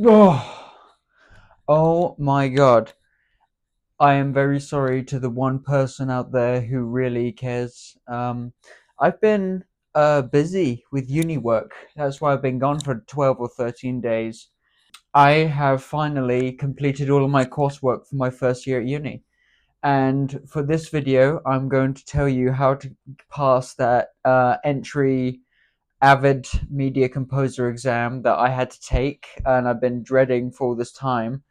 Oh, oh my God. I am very sorry to the one person out there who really cares. I've been busy with uni work. That's why I've been gone for 12 or 13 days. I have finally completed all of my coursework for my first year at uni. And for this video, I'm going to tell you how to pass that entry Avid Media Composer exam that I had to take and I've been dreading for all this time.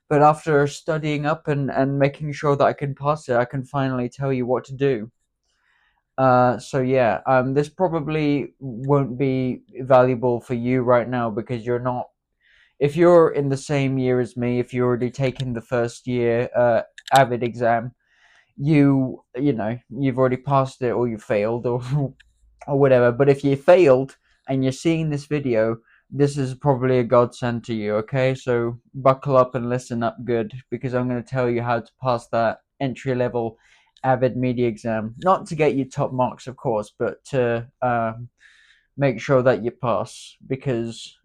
But after studying up and making sure that I can pass it, I can finally tell you what to do. So yeah, this probably won't be valuable for you right now because you're not. If you're in the same year as me, if you're already taken the first year Avid exam, you've already passed it or you failed or or whatever. But if you failed and you're seeing this video, this is probably a godsend to you, okay? So buckle up and listen up good because I'm going to tell you how to pass that entry level Avid Media exam. Not to get you top marks, of course, but to make sure that you pass because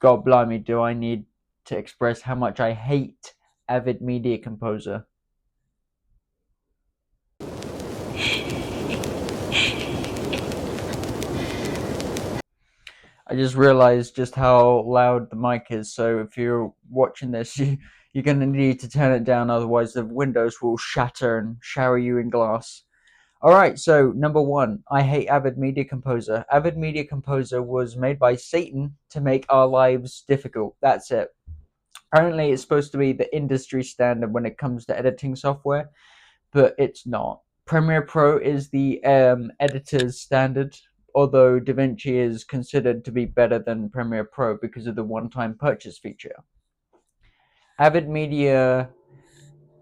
God blimey, do I need to express how much I hate Avid Media Composer. I just realized just how loud the mic is, so if you're watching this, you're going to need to turn it down, otherwise the windows will shatter and shower you in glass. Alright, so number one, I hate Avid Media Composer. Avid Media Composer was made by Satan to make our lives difficult. That's it. Apparently, it's supposed to be the industry standard when it comes to editing software, but it's not. Premiere Pro is the editor's standard, although DaVinci is considered to be better than Premiere Pro because of the one-time purchase feature. Avid Media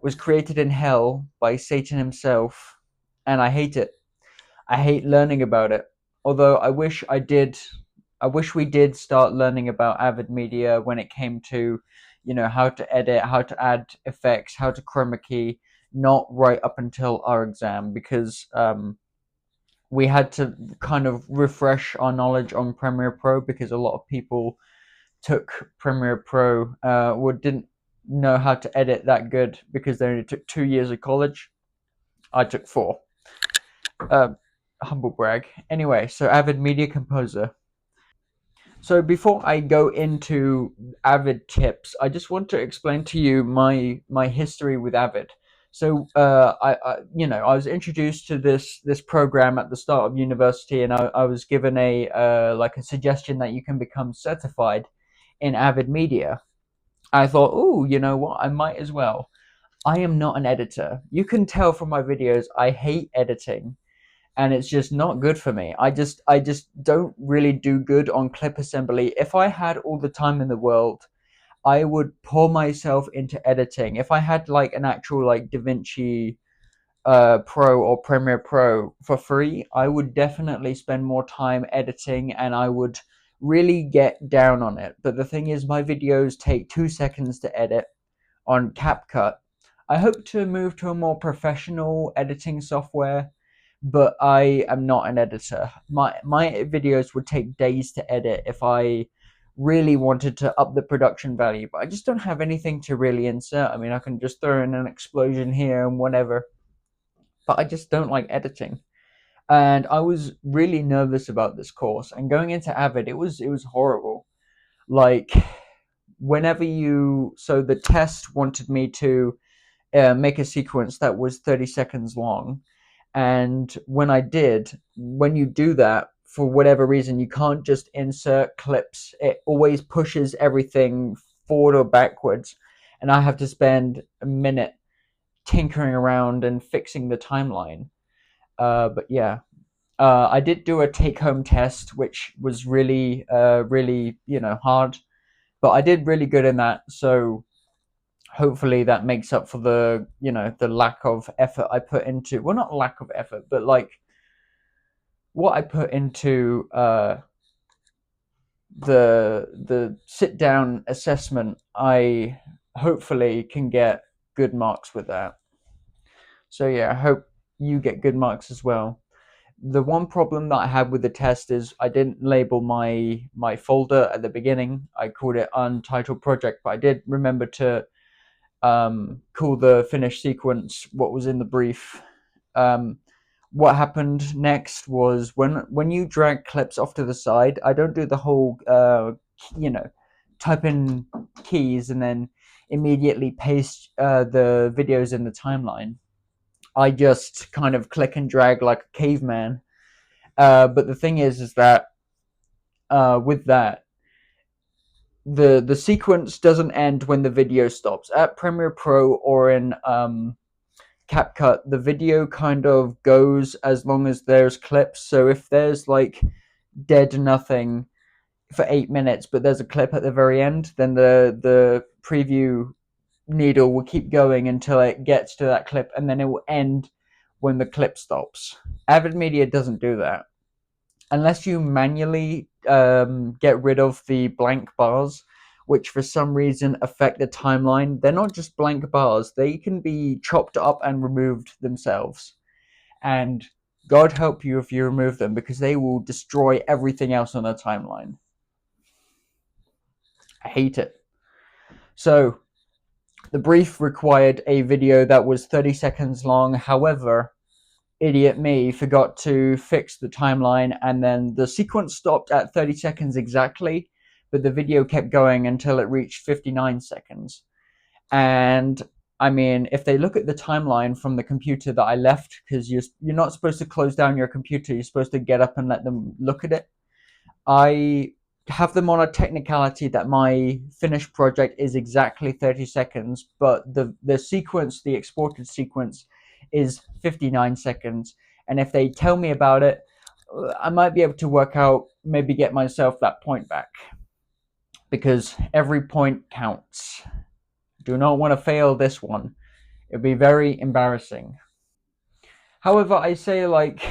was created in hell by Satan himself, and I hate it. I hate learning about it. Although I wish we did start learning about Avid Media when it came to, how to edit, how to add effects, how to chroma key, not right up until our exam because we had to kind of refresh our knowledge on Premiere Pro because a lot of people took Premiere Pro or didn't know how to edit that good because they only took 2 years of college. I took four. Uh, Humble brag. Anyway, so Avid Media Composer. So before I go into Avid tips, I just want to explain to you my history with Avid. So I was introduced to this program at the start of university, and I was given a like a suggestion that you can become certified in Avid Media. I thought, oh, you know what, I might as well. I am not an editor. You can tell from my videos I hate editing and it's just not good for me. I just don't really do good on clip assembly. If I had all the time in the world, I would pour myself into editing. If I had like an actual like DaVinci Pro or Premiere Pro for free, I would definitely spend more time editing and I would really get down on it. But the thing is my videos take 2 seconds to edit on CapCut. I hope to move to a more professional editing software, but I am not an editor. My videos would take days to edit if I really wanted to up the production value, but I just don't have anything to really insert. I mean, I can just throw in an explosion here and whatever, but I just don't like editing. And I was really nervous about this course. And going into Avid, it was horrible. Like whenever so the test wanted me to make a sequence that was 30 seconds long. And when you do that, for whatever reason, you can't just insert clips. It always pushes everything forward or backwards. And I have to spend a minute tinkering around and fixing the timeline. But yeah, I did do a take home test, which was really, really, hard. But I did really good in that. So hopefully that makes up for the lack of effort I put into, well, not lack of effort, but like what I put into the sit down assessment. I hopefully can get good marks with that. So yeah, I hope you get good marks as well. The one problem that I had with the test is I didn't label my folder at the beginning. I called it untitled project, but I did remember to call the finished sequence what was in the brief. Um, what happened next was when you drag clips off to the side, I don't do the whole you know type in keys and then immediately paste the videos in the timeline. I just kind of click and drag like a caveman. But the thing is that with that, the sequence doesn't end when the video stops. At Premiere Pro or in CapCut, the video kind of goes as long as there's clips. So if there's like dead nothing for 8 minutes, but there's a clip at the very end, then the preview needle will keep going until it gets to that clip, and then it will end when the clip stops. Avid Media doesn't do that unless you manually get rid of the blank bars, which for some reason affect the timeline. They're not just blank bars, they can be chopped up and removed themselves. And God help you if you remove them, because they will destroy everything else on the timeline. I hate it. So, the brief required a video that was 30 seconds long. However, idiot me forgot to fix the timeline, and then the sequence stopped at 30 seconds exactly, but the video kept going until it reached 59 seconds. And I mean, if they look at the timeline from the computer that I left, because you're not supposed to close down your computer, you're supposed to get up and let them look at it. I have them on a technicality that my finished project is exactly 30 seconds, but the sequence, the exported sequence, is 59 seconds. And if they tell me about it, I might be able to work out, maybe get myself that point back. Because every point counts. Do not want to fail this one. It'd be very embarrassing. However, I say, like,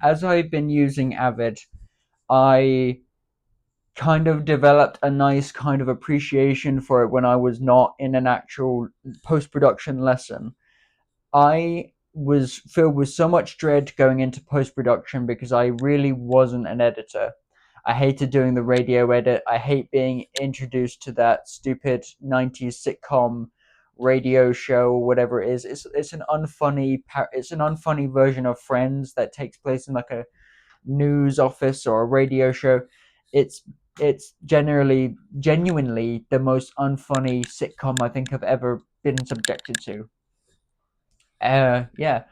as I've been using Avid, I kind of developed a nice kind of appreciation for it when I was not in an actual post production lesson. I was filled with so much dread going into post production because I really wasn't an editor. I hated doing the radio edit. I hate being introduced to that stupid 90s sitcom radio show or whatever it is. It's an unfunny version of Friends that takes place in like a news office or a radio show. It's it's genuinely the most unfunny sitcom I think I've ever been subjected to. Yeah,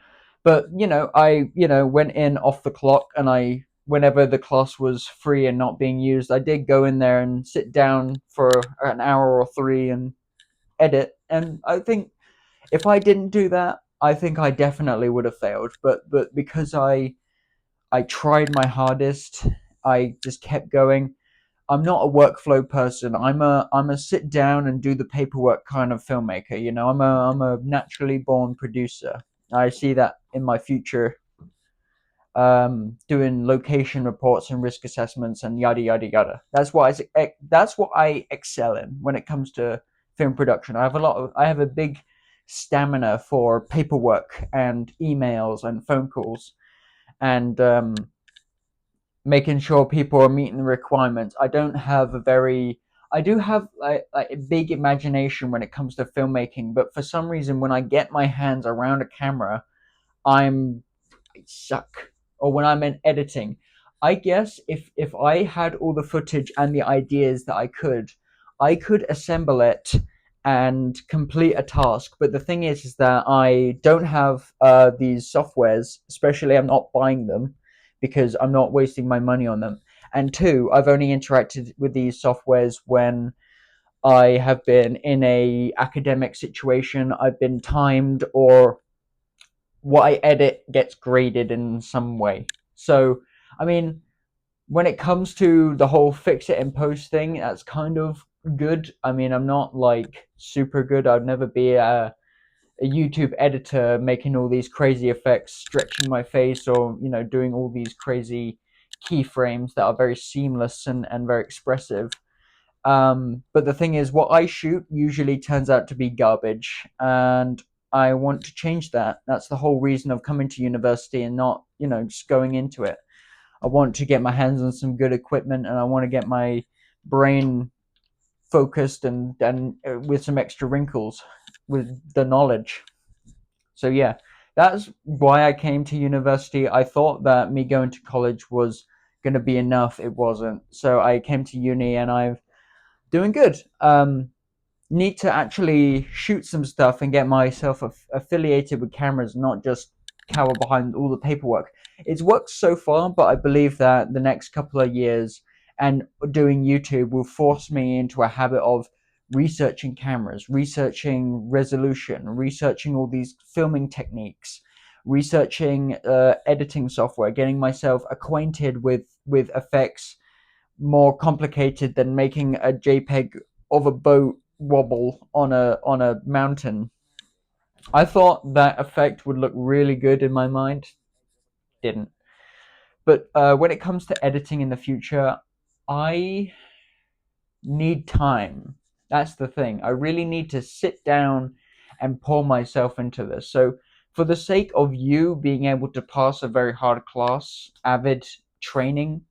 but I went in off the clock, and I whenever the class was free and not being used, I did go in there and sit down for an hour or three and edit. And I think if I didn't do that, I think I definitely would have failed. But because I tried my hardest. I just kept going. I'm not a workflow person. I'm a sit down and do the paperwork kind of filmmaker. I'm a naturally born producer. I see that in my future, doing location reports and risk assessments and yada yada yada. That's what I excel in when it comes to film production. I have a big stamina for paperwork and emails and phone calls, and making sure people are meeting the requirements. I do have like a big imagination when it comes to filmmaking, but for some reason, when I get my hands around a camera, I'm I suck. Or when I'm in editing, I guess if I had all the footage and the ideas that I could assemble it and complete a task. But the thing is that I don't have these softwares. Especially, I'm not buying them because I'm not wasting my money on them. And two, I've only interacted with these softwares when I have been in a academic situation. I've been timed, or what I edit gets graded in some way. So, I mean, when it comes to the whole fix it and post thing, that's kind of good. I mean, I'm not like super good. I'd never be a YouTube editor making all these crazy effects, stretching my face, or doing all these crazy keyframes that are very seamless and very expressive. But the thing is, what I shoot usually turns out to be garbage, and I want to change that. That's the whole reason of coming to university and not, just going into it. I want to get my hands on some good equipment, and I want to get my brain focused and with some extra wrinkles with the knowledge. So yeah, that's why I came to university. I thought that me going to college was going to be enough. It wasn't. So I came to uni, and I'm doing good. Need to actually shoot some stuff and get myself affiliated with cameras, not just cower behind all the paperwork. It's worked so far, but I believe that the next couple of years and doing YouTube will force me into a habit of researching cameras, researching resolution, researching all these filming techniques, researching editing software, getting myself acquainted with effects more complicated than making a JPEG of a boat wobble on a mountain. I thought that effect would look really good in my mind. Didn't. But when it comes to editing in the future, I need time. That's the thing. I really need to sit down and pour myself into this. So, for the sake of you being able to pass a very hard class, Avid training,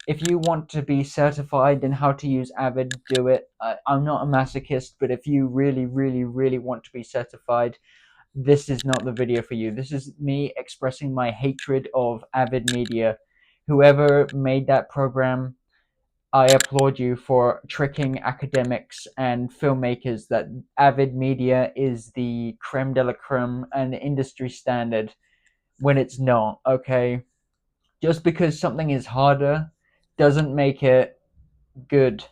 if you want to be certified in how to use Avid, do it. I'm not a masochist, but if you really, really, really want to be certified, this is not the video for you. This is me expressing my hatred of Avid Media. Whoever made that program, I applaud you for tricking academics and filmmakers that Avid Media is the creme de la creme and industry standard when it's not, okay? Just because something is harder doesn't make it good.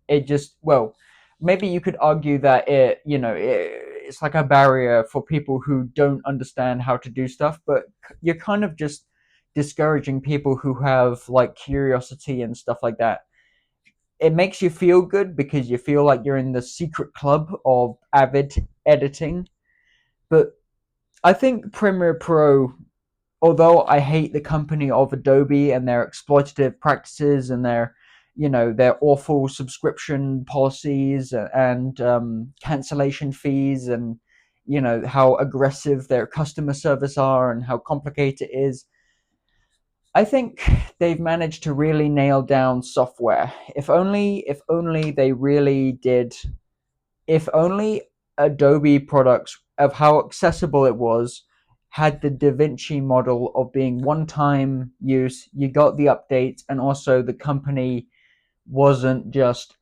It just, well, maybe you could argue that it's like a barrier for people who don't understand how to do stuff, but you're kind of just discouraging people who have like curiosity and stuff like that. It makes you feel good because you feel like you're in the secret club of Avid editing. But I think Premiere Pro, although I hate the company of Adobe and their exploitative practices and their awful subscription policies and cancellation fees, and how aggressive their customer service are and how complicated it is, I think they've managed to really nail down software. If only they really did. If only Adobe products, of how accessible it was, had the Da Vinci model of being one-time use. You got the updates, and also the company wasn't just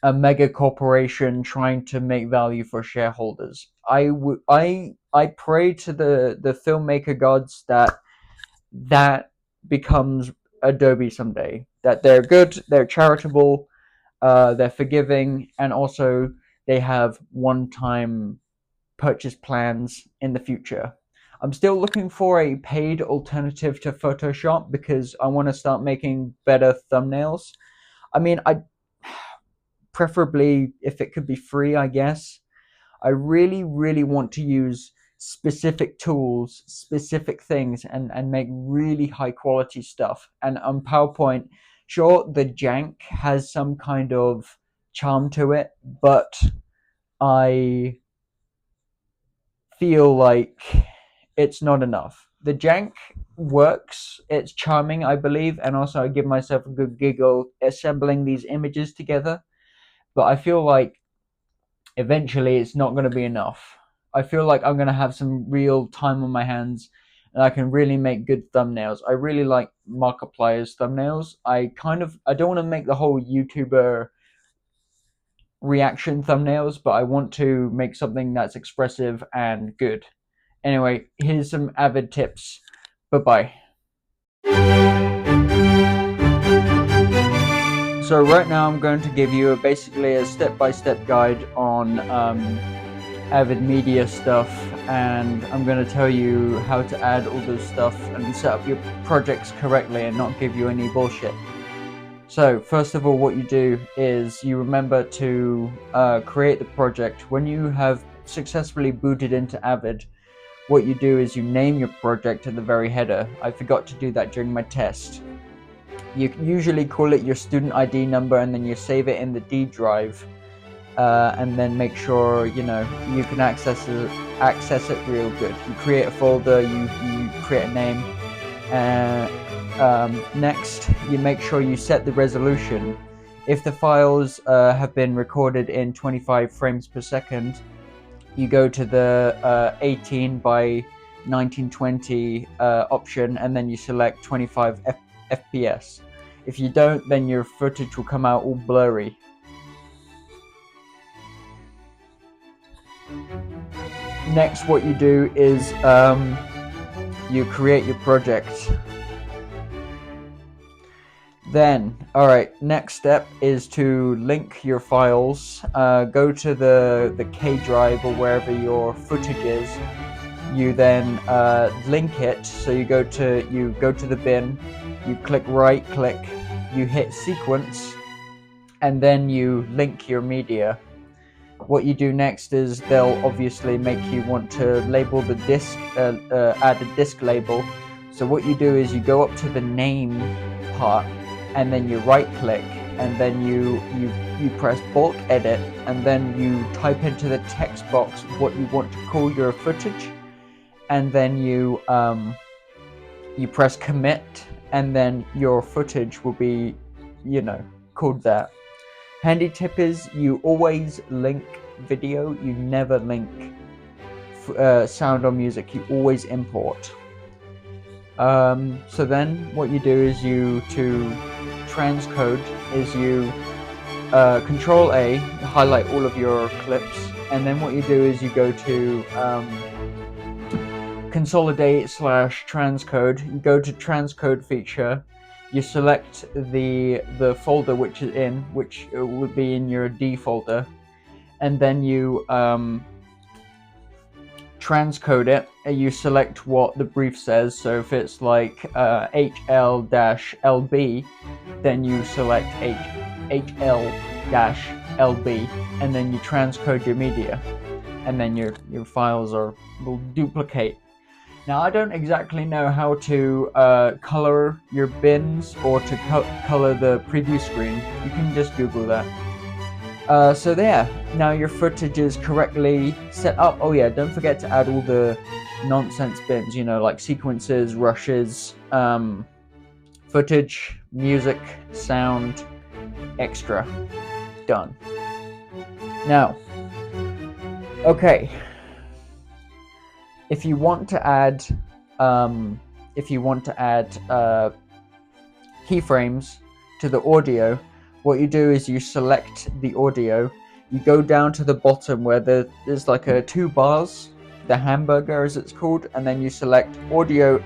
a mega corporation trying to make value for shareholders. I pray to the filmmaker gods that becomes Adobe someday. That they're good, they're charitable, they're forgiving, and also they have one-time purchase plans in the future. I'm still looking for a paid alternative to Photoshop because I want to start making better thumbnails. I mean, I preferably if it could be free, I guess. I really, really want to use specific tools, specific things, and make really high quality stuff. And on PowerPoint, sure, the jank has some kind of charm to it, but I feel like it's not enough. The jank works, it's charming, I believe, and also I give myself a good giggle assembling these images together. But I feel like eventually it's not going to be enough. I feel like I'm going to have some real time on my hands and I can really make good thumbnails. I really like Markiplier's thumbnails. I don't want to make the whole YouTuber reaction thumbnails, but I want to make something that's expressive and good. Anyway, here's some Avid tips. Bye bye. So right now I'm going to give you basically a step-by-step guide on Avid Media stuff, and I'm going to tell you how to add all this stuff and set up your projects correctly and not give you any bullshit. So first of all, what you do is you remember to create the project. When you have successfully booted into Avid, what you do is you name your project at the very header. I forgot to do that during my test. You usually call it your student ID number, and then you save it in the D drive. and then make sure you can access it real good. You create a folder, you create a name, and next you make sure you set the resolution. If the files have been recorded in 25 frames per second, you go to the 18 by 1920 option, and then you select 25 FPS. If you don't, then your footage will come out all blurry. Next, what you do is you create your project. Then, alright, next step is to link your files. Go to the K drive or wherever your footage is. You then link it. So you go to the bin, you click right click, you hit sequence, and then you link your media. What you do next is they'll obviously make you want to label the disk, add a disk label. So what you do is you go up to the name part, and then you right click, and then you press bulk edit, and then you type into the text box what you want to call your footage, and then you press commit, and then your footage will be called that. Handy tip is you always link video, you never link sound or music, you always import. So then what you do is to transcode is you Control A, highlight all of your clips, and then what you do is you go to consolidate / transcode. You go to transcode feature, you select the folder which is in, which would be in your D folder, and then you transcode it, and you select what the brief says. So if it's like HL-LB, then you select HL-LB, and then you transcode your media, and then your files will duplicate. Now, I don't exactly know how to color your bins or to color the preview screen. You can just Google that. So there, now your footage is correctly set up. Oh yeah, don't forget to add all the nonsense bins, like sequences, rushes, footage, music, sound, extra. Done. Now, okay. If you want to add keyframes to the audio, what you do is you select the audio, you go down to the bottom where there's like two bars, the hamburger as it's called, and then you select audio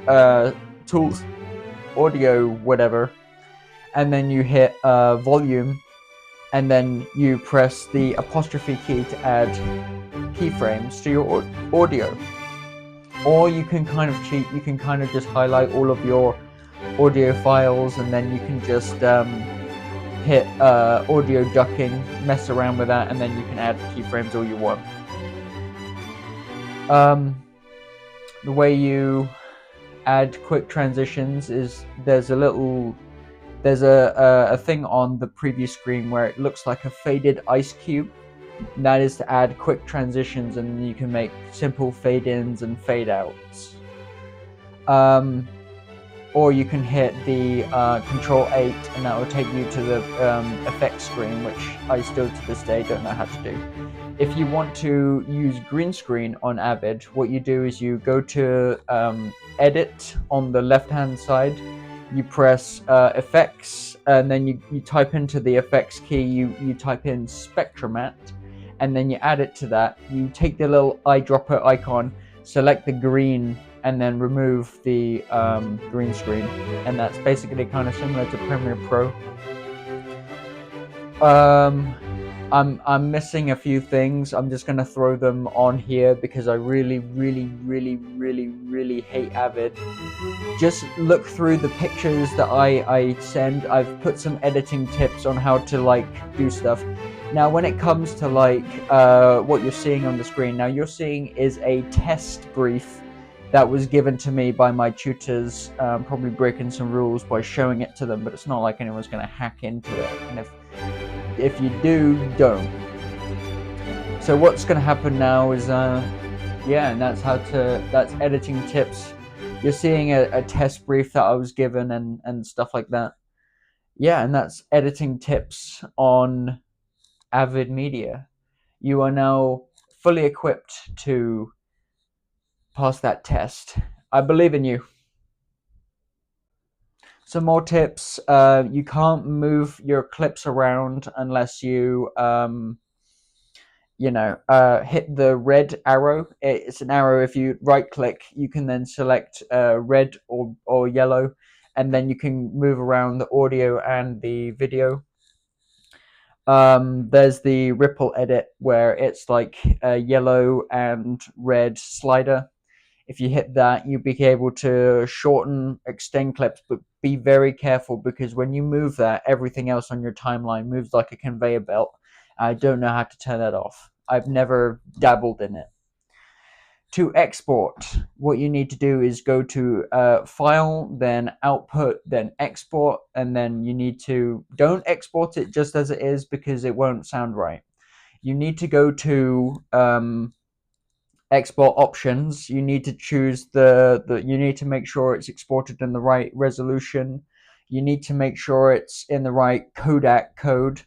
tools, audio whatever, and then you hit volume, and then you press the apostrophe key to add keyframes to your audio. Or you can kind of cheat, you can kind of just highlight all of your audio files, and then you can just hit audio ducking, mess around with that, and then you can add keyframes all you want. The way you add quick transitions is there's a thing on the preview screen where it looks like a faded ice cube. And that is to add quick transitions, and you can make simple fade-ins and fade-outs. Or you can hit the Control 8, and that will take you to the effects screen, which I still to this day don't know how to do. If you want to use green screen on Avid, what you do is you go to Edit on the left-hand side, you press Effects, and then you type into the effects key, you type in Spectromat, and then you add it to that. You take the little eyedropper icon, select the green, and then remove the green screen, and that's basically kind of similar to Premiere Pro. I'm missing a few things. I'm just gonna throw them on here because I really hate Avid. Just look through the pictures that I send. I've put some editing tips on how to do stuff. Now, when it comes to what you're seeing on the screen, now you're seeing is a test brief that was given to me by my tutors, probably breaking some rules by showing it to them, but it's not like anyone's going to hack into it. And if you do, don't. So what's going to happen now is, yeah, and that's editing tips. You're seeing a test brief that I was given and stuff like that. Yeah, and that's editing tips on Avid Media. You are now fully equipped to pass that test. I believe in you. Some more tips. You can't move your clips around unless hit the red arrow. It's an arrow. If you right click, you can then select red or yellow, and then you can move around the audio and the video. There's the ripple edit where it's like a yellow and red slider. If you hit that, you'll be able to shorten, extend clips, but be very careful because when you move that, everything else on your timeline moves like a conveyor belt. I don't know how to turn that off. I've never dabbled in it. To export, what you need to do is go to File, then Output, then Export, and then you need to, don't export it just as it is because it won't sound right. You need to go to export options. You need to choose you need to make sure it's exported in the right resolution. You need to make sure it's in the right codec code,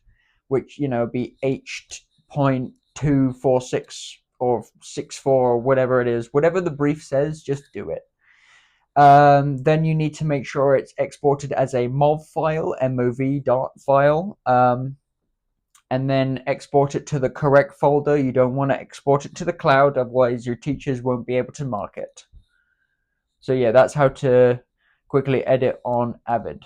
which be H.246 or 64 or whatever it is. Whatever the brief says, just do it. Then you need to make sure it's exported as a MOV file, MOV dot file. And then export it to the correct folder. You don't want to export it to the cloud, otherwise your teachers won't be able to mark it. So yeah, that's how to quickly edit on Avid.